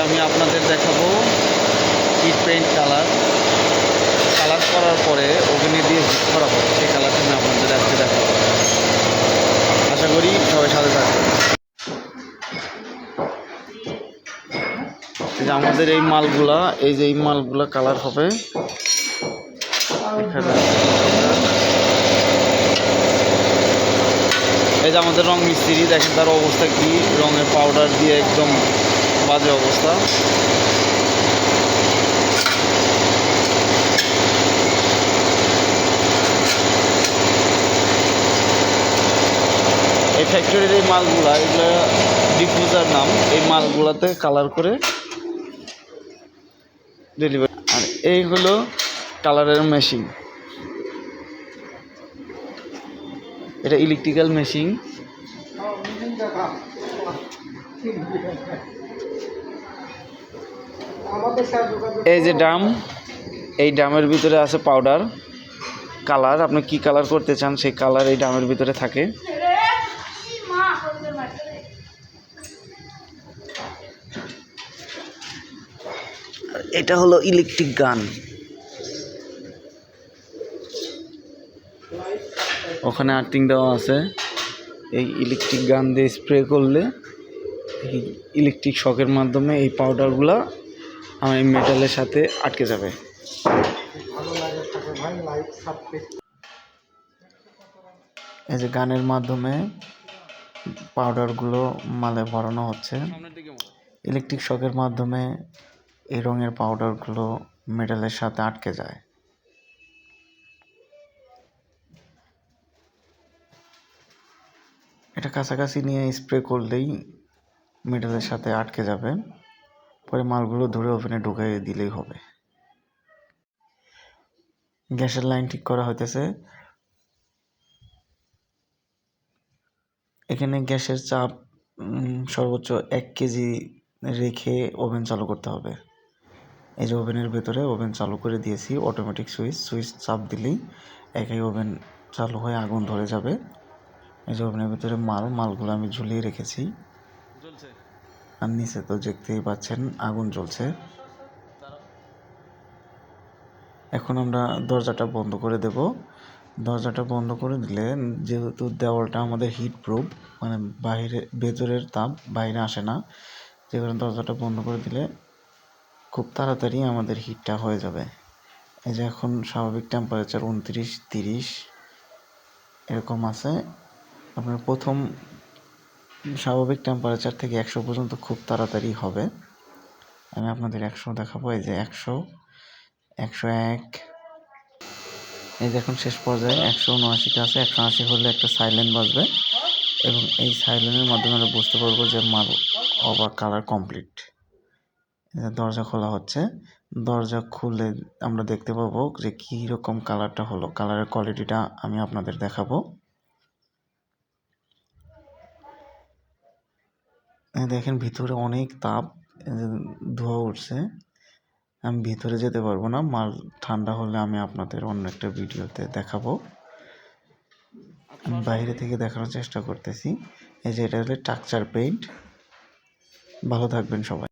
আমি আপনাদের দেখাবো হিট পেইন্ট কালার করার পরে ওভেনে দিয়ে হিট করা হবে সেই কালারটা আমি আপনাদের আজকে দেখাবো। আশা করি সবাই সাথে থাকবে। এই যে আমাদের এই মালগুলা কালার হবে এখানে। এই যে আমাদের রং মিস্ত্রি, দেখেন তার অবস্থা কি, রঙের পাউডার দিয়ে একদম বাজে অবস্থা। এই ফ্যাক্টরির এই মালগুলা, এগুলো ডিফিউজার নাম, এই মালগুলাতে কালার করে ডেলিভারি। আর এই হলো কালারের মেশিন, এটা ইলেকট্রিক্যাল মেশিন। এই যে ড্রাম, এই ড্রামের ভিতরে আছে পাউডার কালার। আপনি কি কালার করতে চান সেই কালার এই ড্রামের ভিতরে থাকে। এটা হলো ইলেকট্রিক গান, ওখানে আর্থিং দেওয়া আছে। এই ইলেকট্রিক গান দিয়ে স্প্রে করলে এই ইলেকট্রিক শকের মাধ্যমে এই পাউডারগুলা আমার এই মেটালের সাথে আটকে যাবে। এই যে গানের মাধ্যমে পাউডারগুলো মালে ভরানো হচ্ছে। ইলেকট্রিক শকের মাধ্যমে এই রঙের পাউডারগুলো মেটালের সাথে আটকে যায়। এটা কাছাকাছি নিয়ে স্প্রে করলেই মেটালের সাথে আটকে যাবে, পরে মালগুলো ধরে ওভেনে ঢুকিয়ে দিলেই হবে। গ্যাসের লাইন ঠিক করা হইতেছে। এখানে গ্যাসের চাপ সর্বোচ্চ 1 কেজি রেখে ওভেন চালু করতে হবে। এই যে ওভেনের ভেতরে ওভেন চালু করে দিয়েছি, অটোমেটিক সুইচ চাপ দিলেই একাই ওভেন চালু হয়ে আগুন ধরে যাবে। এই যে ওভেনের ভিতরে মালগুলো আমি ঝুলিয়ে রেখেছি, আর নিচে তো দেখতেই পাচ্ছেন আগুন জ্বলছে। এখন আমরা দরজাটা বন্ধ করে দেব। দরজাটা বন্ধ করে দিলে, যেহেতু দেওয়ালটা আমাদের হিট প্রুফ, মানে ভেতরের তাপ বাইরে আসে না, যে কারণে দরজাটা বন্ধ করে দিলে খুব তাড়াতাড়ি আমাদের হিটটা হয়ে যাবে। এই যে এখন স্বাভাবিক টেম্পারেচার 29-30 এরকম আছে। আপনার প্রথম স্বাভাবিক টেম্পারেচার থেকে 100 পর্যন্ত খুব তাড়াতাড়ি হবে। আমি আপনাদের 100 দেখাবো। এই যে 100, 101, এই দেখুন শেষ পর্যায়ে 179 আছে। 180 হলে একটা সাইলেন্ট বাজবে এবং এই সাইলেন্টের মাধ্যমে আমরা বুঝতে পারবো যে মাল ওভার কালার কমপ্লিট। দরজা খোলা হচ্ছে। দরজা খুলে আমরা দেখতে পাবো যে কী রকম কালারটা হলো। কালারের কোয়ালিটিটা আমি আপনাদের দেখাবো। দেখেন ভিতরে অনেক তাপ, ধোঁয়া উঠছে। আমি ভিতরে যেতে পারবো না, মাল ঠান্ডা হলে আমি আপনাদের অন্য একটা ভিডিওতে দেখাবো। আমি বাইরে থেকে দেখানোর চেষ্টা করতেছি। এই যে এটা হলো টাকচার পেইন্ট। ভালো থাকবেন সবাই।